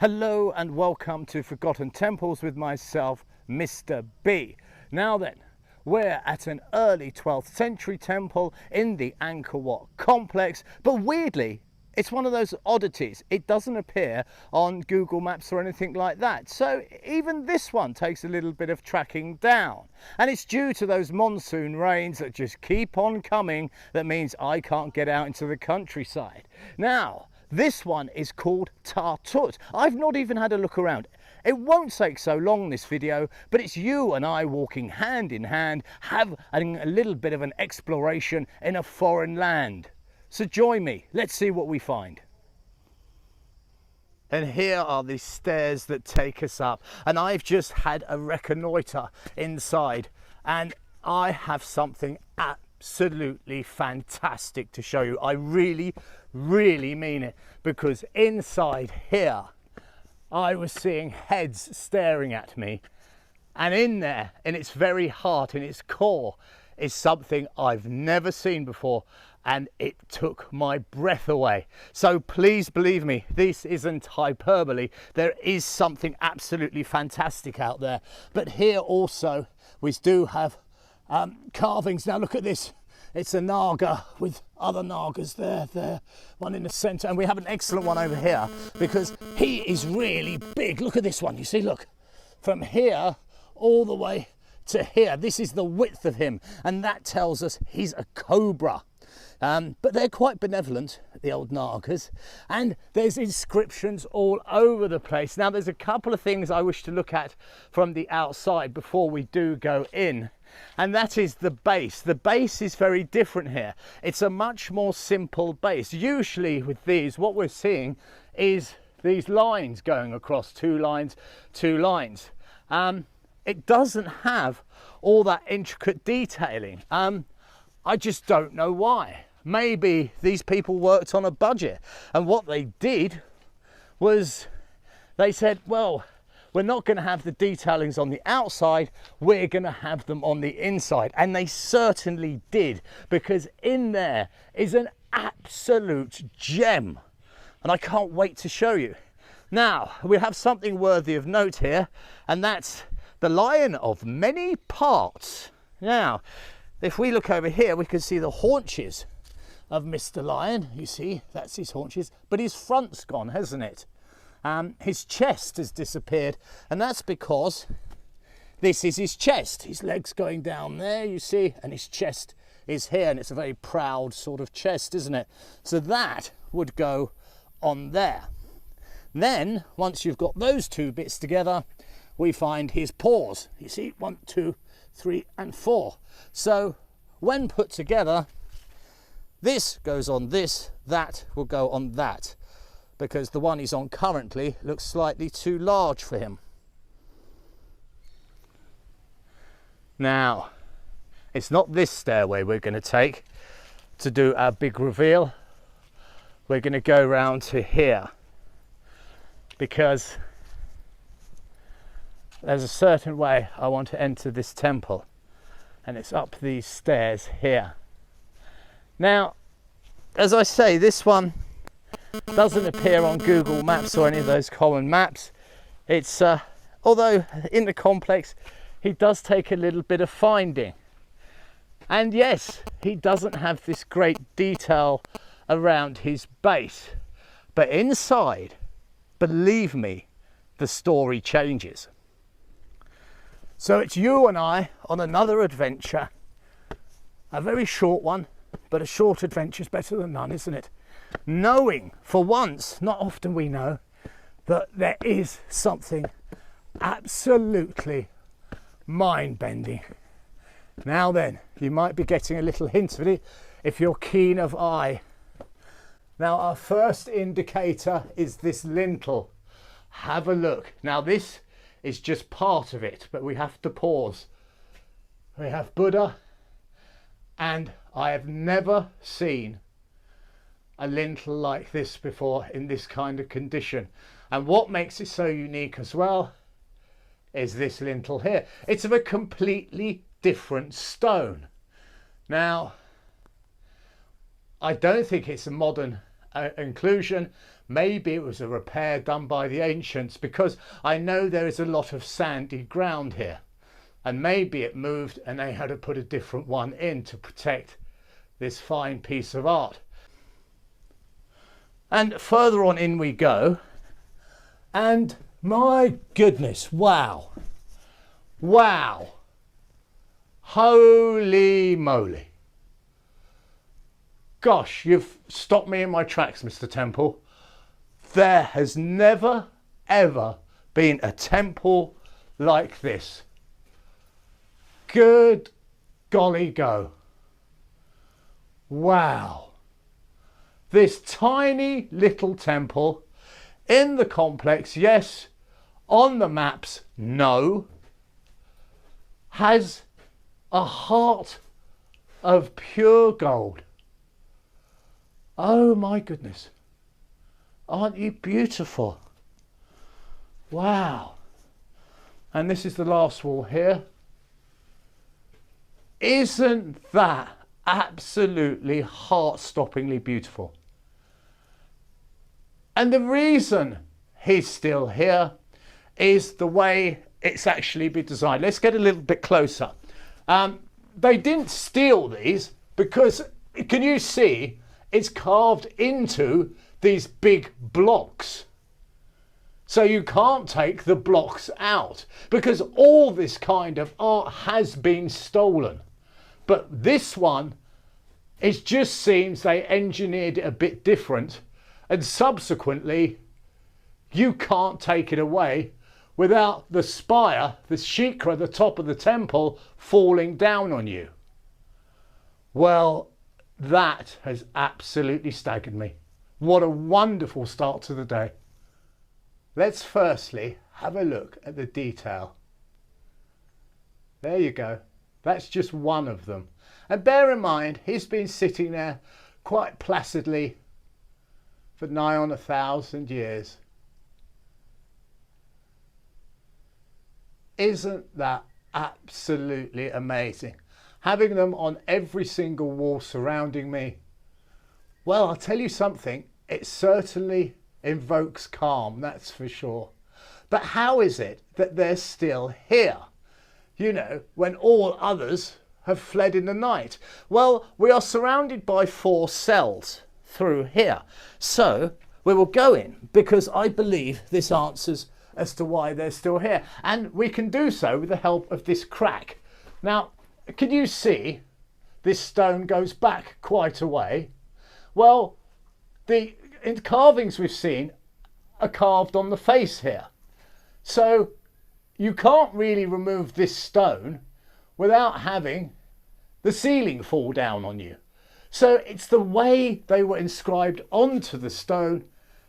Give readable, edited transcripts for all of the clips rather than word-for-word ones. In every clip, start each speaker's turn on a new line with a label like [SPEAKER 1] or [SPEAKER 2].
[SPEAKER 1] Hello and welcome to Forgotten Temples with myself, Mr. B. Now then, we're at an early 12th century temple in the Angkor Wat complex, but weirdly, it's one of those oddities. It doesn't appear on Google Maps or anything like that. So even this one takes a little bit of tracking down. And it's due to those monsoon rains that just keep on coming. That means I can't get out into the countryside. Now, this one is called Tuot. I've not even had a look around. It won't take so long, this video, but it's you and I walking hand in hand, having a little bit of an exploration in a foreign land. So join me, let's see what we find. And here are the stairs that take us up. And I've just had a reconnoiter inside, and I have something absolutely fantastic to show you. I really mean it, because inside here I was seeing heads staring at me, and in there, in its very heart, in its core, is something I've never seen before, and it took my breath away. So please believe me, this isn't hyperbole. There is something absolutely fantastic out there. But here also we do have carvings. Now look at this. It's a Naga with other Nagas there, one in the center. And we have an excellent one over here because he is really big. Look at this one, you see, look. From here all the way to here, this is the width of him. And that tells us he's a cobra. But they're quite benevolent, the old Nagas, and there's inscriptions all over the place. Now there's a couple of things I wish to look at from the outside before we do go in, and that is the base. The base is very different here. It's a much more simple base. Usually with these, what we're seeing is these lines going across, two lines. It doesn't have all that intricate detailing. I just don't know why. Maybe these people worked on a budget, and what they did was they said, well, we're not going to have the detailings on the outside, we're going to have them on the inside. And they certainly did, because in there is an absolute gem, and I can't wait to show you. Now we have something worthy of note here, and that's the lion of many parts. Now if we look over here, we can see the haunches of Mr. Lion. You see, that's his haunches, but his front's gone, hasn't it? His chest has disappeared, and that's because this is his chest. His legs going down there, you see, and his chest is here, and it's a very proud sort of chest, isn't it? So that would go on there. Then, once you've got those two bits together, we find his paws. You see, 1, 2, 3 and 4. So when put together, this goes on this, that will go on that, because the one he's on currently looks slightly too large for him. Now, it's not this stairway we're going to take to do our big reveal. We're going to go round to here, because there's a certain way I want to enter this temple, and it's up these stairs here. Now, as I say, this one doesn't appear on Google Maps or any of those common maps. It's although in the complex he does take a little bit of finding, and yes, he doesn't have this great detail around his base, but inside, believe me, the story changes. So it's you and I on another adventure, a very short one, but a short adventure is better than none, isn't it? Knowing, for once, not often we know, that there is something absolutely mind-bending. Now then, you might be getting a little hint of it if you're keen of eye. Now our first indicator is this lintel. Have a look. Now this is just part of it, but we have to pause. We have Buddha, and I have never seen a lintel like this before in this kind of condition. And what makes it so unique as well is this lintel here. It's of a completely different stone. Now, I don't think it's a modern inclusion. maybe it was a repair done by the ancients, because I know there is a lot of sandy ground here, and maybe it moved and they had to put a different one in to protect this fine piece of art. And further on in we go, and my goodness, wow, holy moly. Gosh, you've stopped me in my tracks, Mr. Temple. There has never, ever been a temple like this. Good golly go. Wow. This tiny little temple in the complex, yes, on the maps, no, has a heart of pure gold. Oh my goodness. Aren't you beautiful? Wow. And this is the last wall here. Isn't that absolutely heart-stoppingly beautiful? And the reason he's still here is the way it's actually been designed. Let's get a little bit closer. They didn't steal these because, can you see, it's carved into these big blocks. So you can't take the blocks out because all this kind of art has been stolen. But this one, it just seems they engineered it a bit different, and subsequently you can't take it away without the spire, the shikha, the top of the temple, falling down on you. Well, that has absolutely staggered me. What a wonderful start to the day. Let's firstly have a look at the detail. There you go. That's just one of them. And bear in mind, he's been sitting there quite placidly for nigh on 1,000 years. Isn't that absolutely amazing? Having them on every single wall surrounding me, well, I'll tell you something, it certainly invokes calm, that's for sure. But how is it that they're still here? You know, when all others have fled in the night. Well, we are surrounded by 4 cells through here. So we will go in because I believe this answers as to why they're still here. And we can do so with the help of this crack. Now, can you see this stone goes back quite a way? Well, the carvings we've seen are carved on the face here. So you can't really remove this stone without having the ceiling fall down on you. So it's the way they were inscribed onto the stone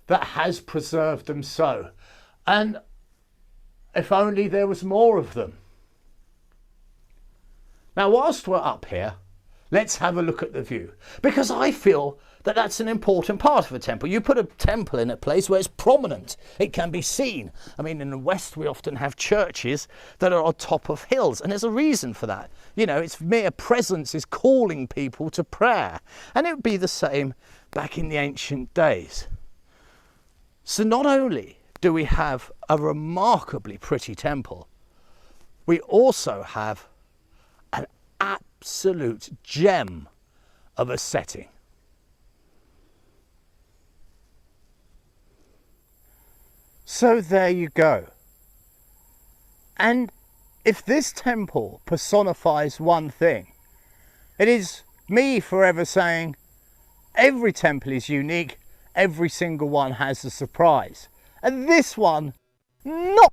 [SPEAKER 1] that has preserved them so. And if only there was more of them. Now, whilst we're up here, let's have a look at the view, because I feel that that's an important part of a temple. You put a temple in a place where it's prominent, it can be seen. I mean, in the West, we often have churches that are on top of hills, and there's a reason for that. You know, its mere presence is calling people to prayer, and it would be the same back in the ancient days. So not only do we have a remarkably pretty temple, we also have an absolute gem of a setting. So there you go. And if this temple personifies one thing, it is me forever saying every temple is unique, every single one has a surprise. And this one, not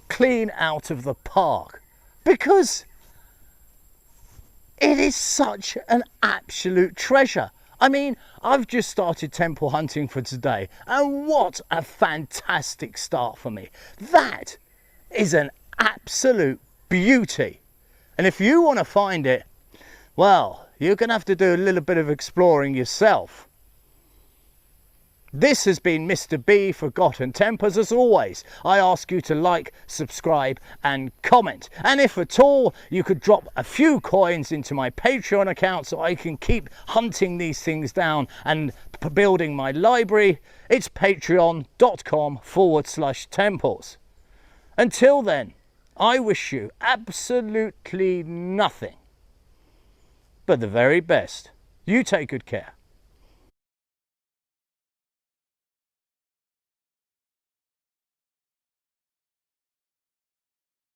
[SPEAKER 1] clean out of the park, because it is such an absolute treasure. I mean, I've just started temple hunting for today, and what a fantastic start for me. That is an absolute beauty. And if you want to find it, well, you're going to have to do a little bit of exploring yourself. This has been Mr. B, Forgotten Tempers. As always, I ask you to like, subscribe and comment. And if at all, you could drop a few coins into my Patreon account so I can keep hunting these things down and building my library. It's patreon.com/temples. Until then, I wish you absolutely nothing but the very best. You take good care.